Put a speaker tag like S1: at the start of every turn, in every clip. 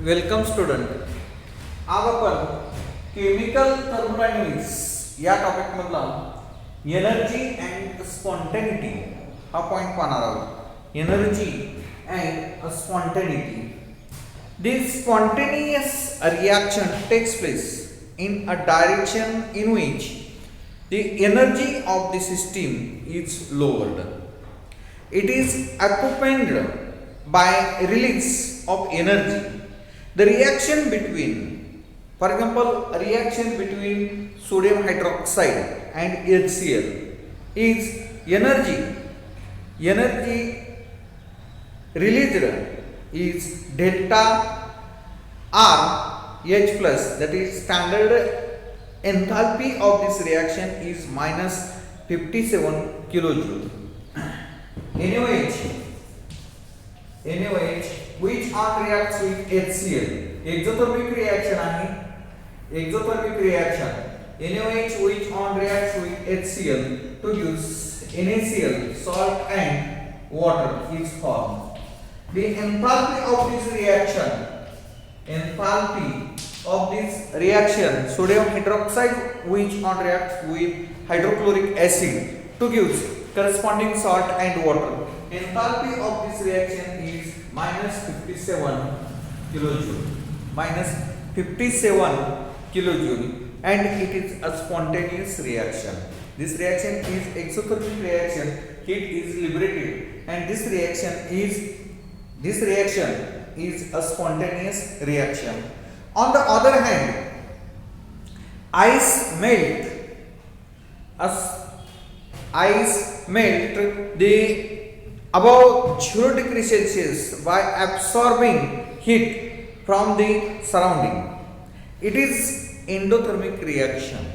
S1: Welcome student. आज आपण chemical thermodynamics या टॉपिक मधला एनर्जी अँड स्पॉन्टेनिटी हा पॉइंट पाहणार आहोत. Energy and spontaneity. This spontaneous reaction takes place in a direction in which the energy of the system is lowered. It is accompanied by release of energy. The reaction between, for example, a reaction between sodium hydroxide and HCl is energy released is delta R H plus, that is standard enthalpy of this reaction is minus 57 kilojoule. NaOH which on reacts with HCl, exothermic reaction आहे. exothermic reaction NaOH which on reacts with HCl to use NaCl, salt and water is formed. The enthalpy of this reaction, sodium hydroxide which on reacts with hydrochloric acid to give corresponding salt and water. Enthalpy of this reaction is minus 57 kilojoule. Minus 57 kilojoule, and it is a spontaneous reaction. This reaction is exothermic reaction. Heat is liberated, and this reaction is a spontaneous reaction. On the other hand, ice melt the above 0 degree Celsius by absorbing heat from the surrounding. It is endothermic reaction.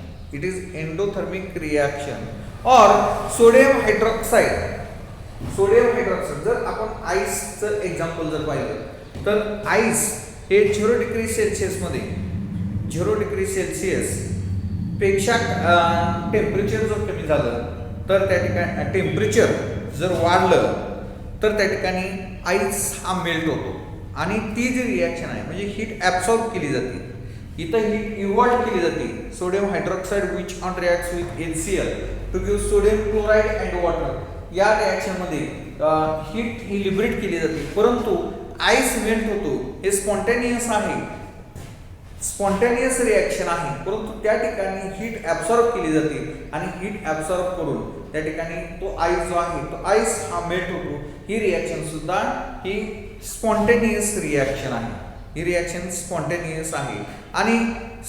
S1: Or sodium hydroxide. जर आपण आईसचं example जर पाहिलं तर ice हे 0 degree Celsius पेक्षा temperature जर कमी झालं तर त्या ठिकाणी टेम्परेचर जर वाढलं तर त्या ठिकाणी आईस हा मेल्ट होतो आणि ती जी रिॲक्शन आहे म्हणजे हीट ॲब्सॉर्ब केली जाते. इथं हीट इव्हॉल्व केली जाते. Sodium hydroxide which on reacts with HCl to give sodium chloride and water. या रिॲक्शन मध्ये हीट ही लिबरेट केली जाते, परंतु आईस मेल्ट होतो. हे स्पॉन्टेनियस रिॲक्शन आहे, परंतु त्या ठिकाणी हीट ॲब्सॉर्ब केली जाते आणि हीट ॲब्सॉर्ब करून त्या ठिकाणी तो आईस जो आहे तो आईस हा मेल्ट होतो. ही रिॲक्शन सुद्धा ही स्पॉन्टेनियस रिॲक्शन आहे. ही रिॲक्शन स्पॉन्टेनियस आहे आणि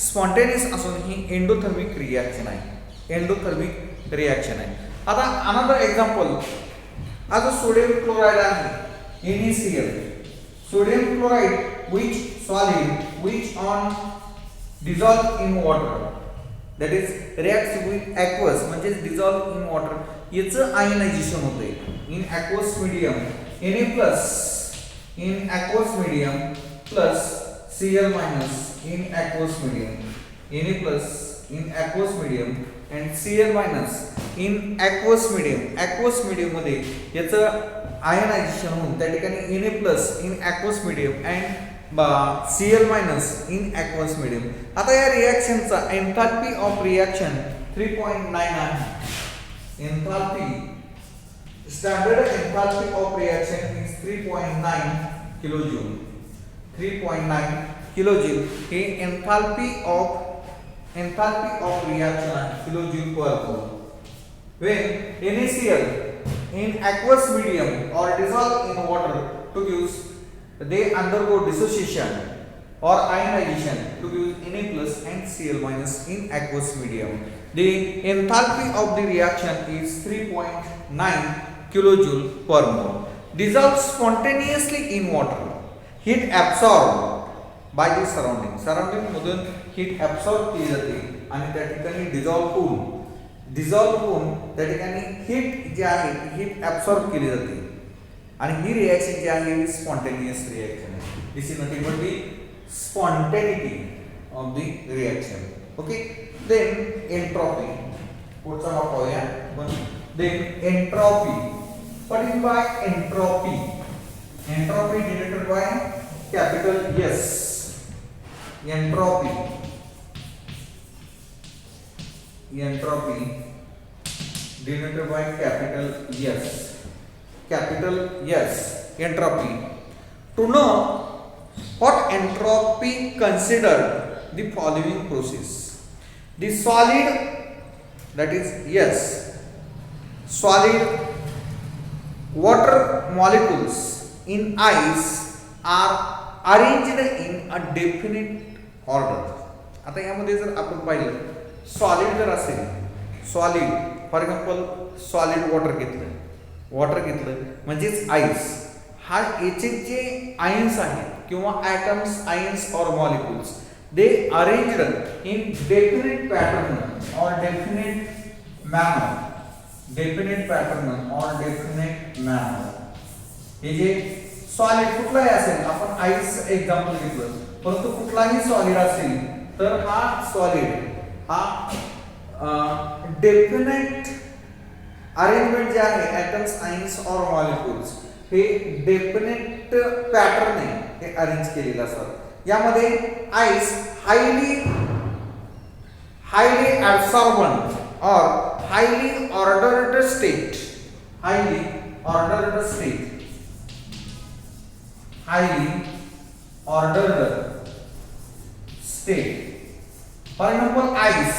S1: स्पॉन्टेनियस असून ही एंडोथर्मिक रिॲक्शन आहे. आता अनदर एक्झाम्पल, आता सोडियम क्लोराईड आहे NaCl. Sodium chloride which solid which on dissolve in water, that is reacts with aqueous म्हणजे dissolve in water. याचं आयनायझेशन होते in aqueous medium. Na plus in aqueous medium plus Cl minus in aqueous medium. Na plus in aqueous medium and Cl minus in aqueous medium. aqueous medium मध्ये याचं ionization होऊन त्या ठिकाणी Na plus in aqueous medium and Cl minus in aqueous medium. आता या रिॲक्शनचा enthalpy of reaction 3.9 आहे. Standard enthalpy of reaction is 3.9 kilojoule. 3.9 kilojoule हे enthalpy of reaction आहे, किलोजूल पर मोल. When NaCl in aqueous medium or dissolve in water to use, they undergo dissociation or ionization to give Na plus and Cl minus in aqueous medium. The enthalpy of the reaction is 3.9 kilojoule per mole. Dissolves spontaneously in water. Heat absorbed by the surrounding. Surrounding मधून heat absorb केली जाते आणि त्या ठिकाणी dissolve होऊन त्या ठिकाणी heat जी आहे हीट ॲब्सॉर्ब केली जाते आणि ही रिॲक्शन जी आहे ही स्पॉन्टेनियस रिॲक्शन आहे. This is nothing but the spontaneity of the reaction. Okay, then entropy. पुढचा वापरूया पण. Then entropy. What is by entropy? Entropy denoted by capital S. entropy denoted by capital S, entropy. To know what entropy considered the following process. The solid, that is solid water molecules in ice are arranged in a definite order. आता यामध्ये जर आपण पाहिलं, solid जर असेल, solid for example solid water घेतलं म्हणजेच ice, हा याचे जे आयन्स आहेत किंवा ॲटम्स, आयन्स और molecules, they arranged in definite pattern और डेफिनेट मॅनर. हे जे सॉलिड कुठलाही असेल, आपण आईस एक्झाम्पल घेतलं, परंतु कुठलाही सॉलिड असेल तर हा सॉलिड हा डेफिनेट अरेंजमेंट जे आहे ॲटम्स, आयन्स और मॉलिक्युल्स, हे डेफिनेट पॅटर्न आहे हे अरेंज केलेलं असतात. यामध्ये आईस हायली ऍब्सॉर्बंट और highly ordered state for example ice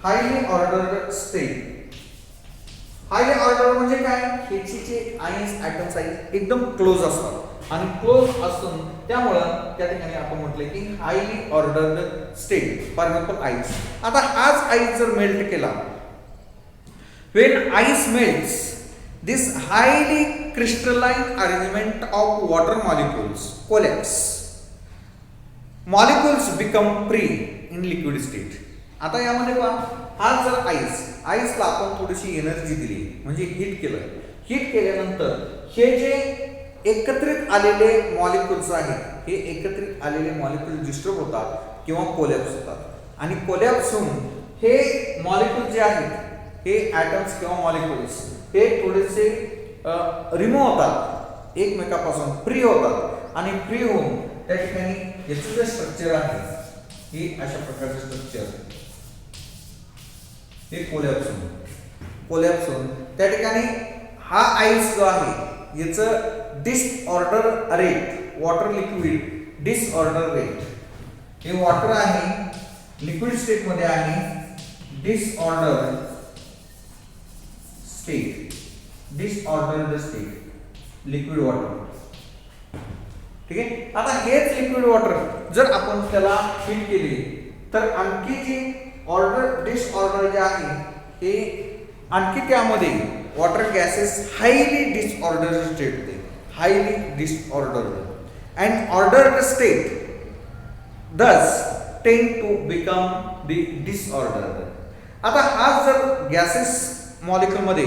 S1: highly ordered state. Highly order म्हणजे काय, ह्याची जे आयन्स, ॲटम्स आहेत एकदम क्लोज असतात आणि क्लोज असून त्यामुळं त्या ठिकाणी आपण म्हटलं की highly ordered state. For example ice. आता हाच आईस जर मेल्ट केला, when ice melts, this highly crystalline arrangement of water molecules collapse. Molecules become free in liquid state. आता यामध्ये पहा, हा जर आईसला आपण थोडीशी एनर्जी दिली, म्हणजे हीट केल्यानंतर हे जे एकत्रित आलेले मॉलिक्युल्स आहेत, हे एकत्रित आलेले मॉलिक्युल डिस्टर्ब होतात किंवा कोलॅप्स होतात आणि कोलॅप्स होऊन हे मॉलिक्युल जे आहेत, हे ॲटम्स किंवा मॉलिक्युल्स हे थोडेसे रिमूव्ह होतात, एकमेकापासून फ्री होतात आणि फ्री होऊन त्या ठिकाणी याचं जे स्ट्रक्चर आहे, हे अशा प्रकारचे स्ट्रक्चर हे कोलॅप्स होऊन त्या ठिकाणी हा आईस जो आहे याचं disorder rate, water liquid disorder rate, हे वॉटर आहे लिक्विड स्टेट मध्ये आहे, डिसऑर्डर्ड स्टेट लिक्विड वॉटर. ठीक आहे. आता हेच लिक्विड वॉटर जर आपण त्याला हीट केली तर आणखी जी डिसऑर्डर जे आहे हे आणखी त्यामध्ये water gases highly disordered state होते, highly disordered and ordered state thus tend to become the disordered. आता हा जर गॅसेस मॉलिक्यूल मध्ये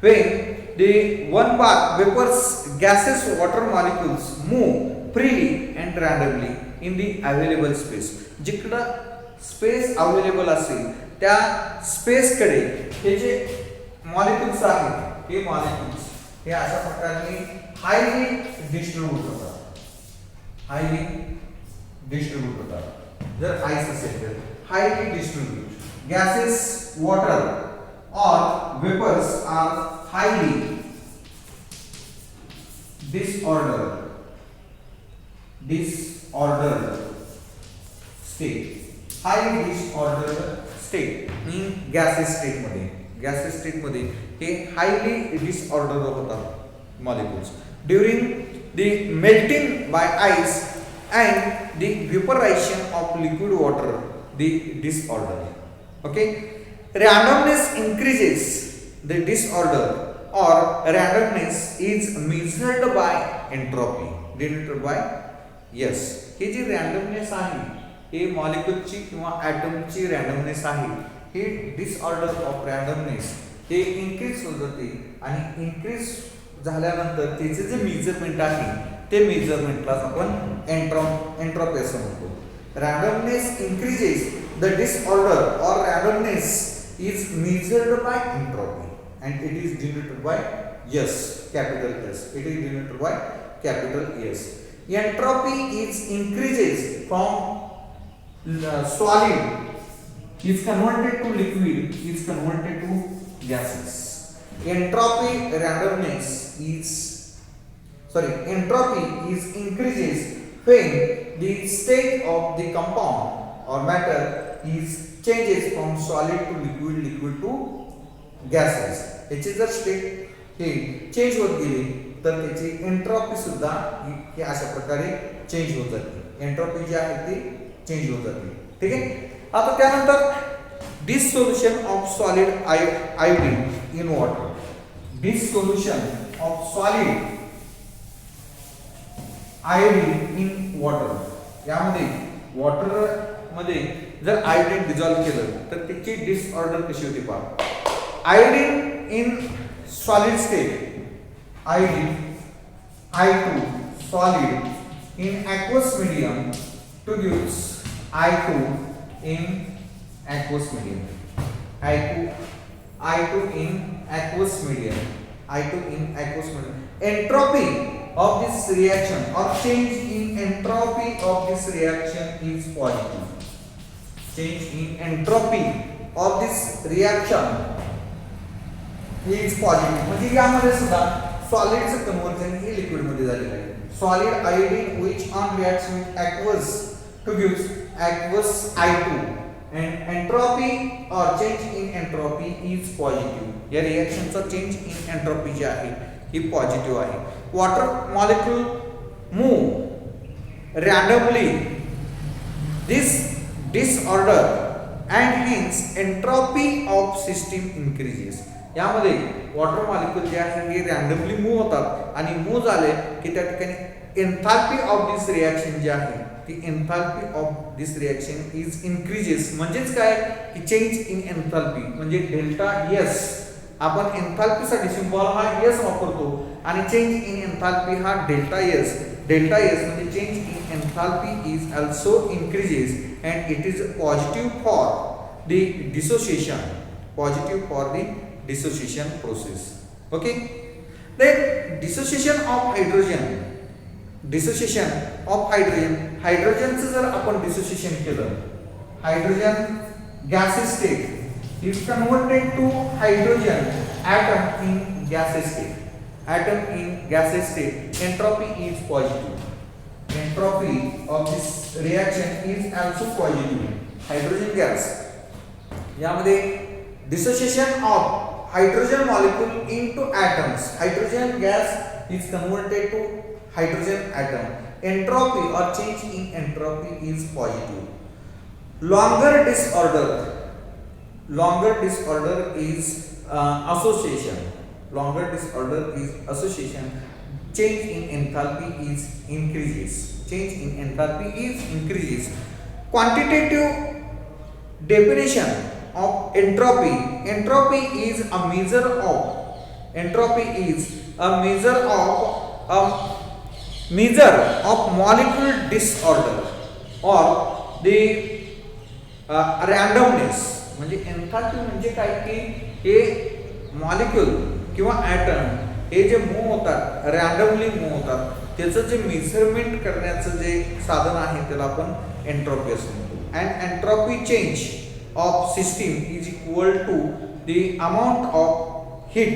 S1: when the one bar vapors gases water molecules move freely and randomly in the available space. जिकडं space available असेल त्या space कडे हे जे मॉलिक्युल्स आहेत, हे मॉलिक्युल्स हे अशा प्रकारे हायली डिस्ट्रीब्यूट होतात. जर आईस असेल तर highly distribute, gases, water or vapors are highly disordered state, highly disordered state in gaseous state मध्ये हे highly disordered होतात molecules during the melting by ice and the vaporization of liquid water, the disorder. Okay. Randomness increases the disorder or randomness is measured by entropy denoted by S. हे जी रँडमनेस आहे, हे मॉलिक्युलची किंवा ॲटमची रँडमनेस आहे, हे disorder of रँडमनेस हे increase होत जाते आणि इन्क्रीज झाल्यानंतर त्याचे जे मेजरमेंट आहे ते मेजरमेंटलाच आपण एंट्रोपी असं म्हणतो. रँडमनेस increases the disorder or randomness is measured by entropy and it is denoted by S, capital S. It is denoted by capital S. Entropy is increases from solid is converted to liquid is converted to gases. Entropy is increases when the state of the compound or matter is changes from solid to liquid to gases. याची जर state हे change होत गेली तर त्याची entropy सुद्धा ही अशा प्रकारे चेंज होत जाते. एंट्रॉपी जी आहे ती चेंज होत जाते. ठीक आहे. आता त्यानंतर dissolution of solid iodine in water. Dissolution of solid iodine in water. यामध्ये वॉटर मध्ये जर आयोडीन डिझॉल्व केलं तर त्याची डिसऑर्डर कशी होते पहा. Iodine in solid state, iodine I2 solid in aqueous medium produce I2 in aqueous medium. I2 in aqueous medium. I2 in aqueous medium. Entropy of this reaction or change in entropy of this reaction is positive. Change in entropy of this reaction is positive. म्हणजे यामध्ये सुद्धा सॉलिडचं conversion हे liquid मध्ये झालेलं आहे. Solid iodine which on reacts with aqueous produce aqueous I2 and entropy or change in entropy is positive. या रिएक्शनचा change in entropy जी आहे ही पॉझिटिव्ह आहे. Water molecule move randomly this disorder and hence entropy of system increases. यामध्ये water molecule जे आहे हे रॅन्डमली मूव्ह होतात आणि मूव्ह झाले की त्या ठिकाणी एन्थाल्पी ऑफ दिस रिएक्शन जी आहे ती enthalpy of this reaction is increases. म्हणजेच काय की चेंज इन एन्थाल्पी म्हणजे डेल्टा एस. आपण एन्थाल्पीसाठी सिम्बॉल हा एस वापरतो आणि चेंज इन एन्थाल्पी हा डेल्टा एस. डेल्टा एस म्हणजे change in enthalpy is also increases and it is positive for the dissociation. Positive for the dissociation process. Okay, then dissociation of hydrogen चं जर आपण dissociation केलं, hydrogen gases state is converted to hydrogen atom in gaseous state. Entropy is positive. Entropy of this reaction is also positive. Hydrogen gas यामध्ये dissociation of hydrogen molecule into atoms. Hydrogen gas is converted to hydrogen atom. Entropy or change in entropy is positive. Longer disorder is association. Change in enthalpy is increases. Quantitative definition of entropy. Entropy is a measure of molecule disorder or the randomness. म्हणजे enthalpy म्हणजे काय की हे molecule किंवा item हे जे move होतात randomly move होतात त्याचं जे मेजरमेंट करण्याचं जे साधन आहे त्याला आपण एन्ट्रॉपी असं म्हणतो. And entropy change of system is equal to the amount of heat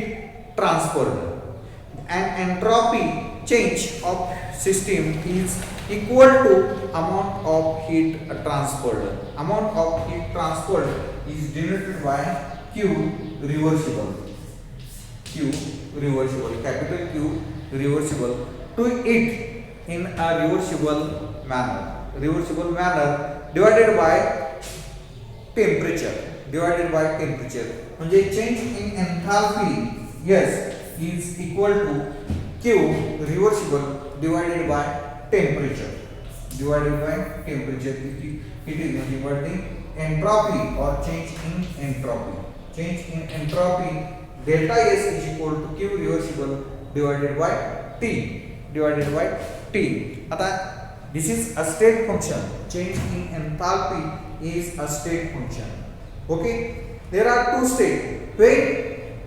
S1: transferred. And entropy change of system is equal to amount of heat transferred. Amount of heat transferred is denoted by Q reversible. Capital Q reversible to it in a reversible manner divided by temperature. म्हणजे change in enthalpy is equal to Q reversible divided by temperature. It is nothing but the entropy or change in entropy. Delta S is equal to Q reversible divided by T. आता this is a state function. Change in enthalpy is a state function. Okay, there are two states. When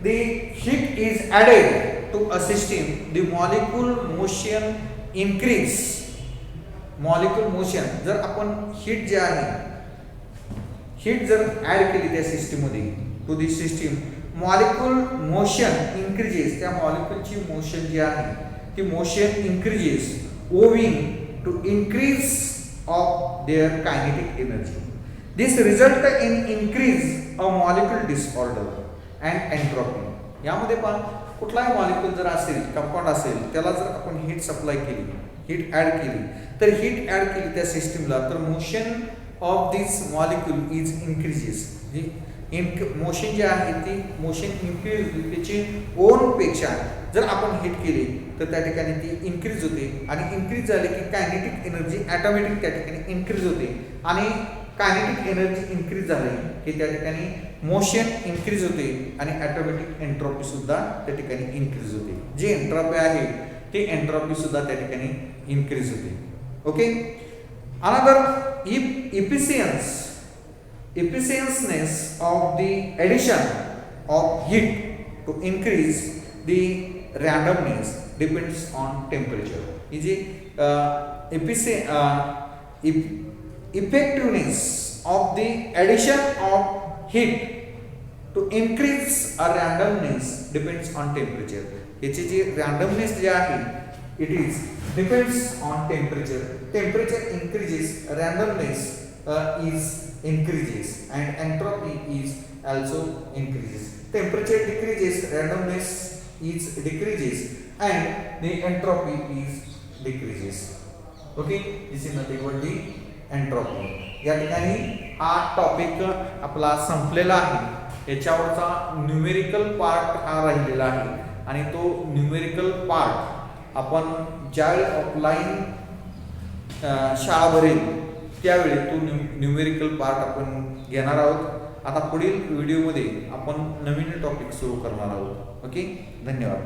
S1: the heat is added to a system, the molecule motion increase. जर आपण heat जे आहे heat जर add केली त्या सिस्टीममध्ये to this system molecule motion increases, त्या मॉलिक्यूलची मोशन जी आहे ती motion increases owing to increase of their kinetic energy. This result in increase a molecule disorder and entropy. यामध्ये पण कुठलाही मॉलिक्यूल जर असेल, कंपाऊंड असेल, त्याला जर आपण हीट सप्लाय केली, हीट ॲड केली, तर हीट ॲड केली त्या सिस्टीमला, तर motion of this molecule is increases. Motion जे आहे ती मोशन इन्क्रीज त्याची ओन पेक्षा जर आपण हिट केली तर त्या ठिकाणी ती इन्क्रीज होते आणि इन्क्रीज झाली की कायनेटिक एनर्जी ऑटोमॅटिक त्या ठिकाणी इन्क्रीज होते आणि कायनेटिक एनर्जी इन्क्रीज झाली की त्या ठिकाणी मोशन इन्क्रीज होते आणि ऑटोमॅटिक एन्ट्रॉपी सुद्धा त्या ठिकाणी इन्क्रीज होते. जी एन्ट्रॉपी आहे ती एन्ट्रॉपी सुद्धा त्या ठिकाणी इन्क्रीज होते. Okay. Another efficiency of the addition of heat to increase the randomness depends on temperature. ही जी effectiveness of the addition of heat to increase a randomness depends on temperature. याची जी randomness जी आहे it is depends on temperature. Temperature increases, randomness is increases and entropy is also increases. Temperature decreases, randomness is decreases and the entropy is decreases. Okay, this is nothing but the entropy. या ठिकाणी हा topic आपला संपलेला आहे. याच्यावरचा numerical part हा राहिलेला आहे आणि तो न्यूमेरिकल पार्ट आपण ज्यावेळी ऑफलाईन शाळा भरेल त्यावेळी तो न्यूमेरिकल पार्ट आपण घेणार आहोत. आता पुढील व्हिडिओमध्ये आपण नवीन टॉपिक सुरू करणार आहोत. ओके, धन्यवाद.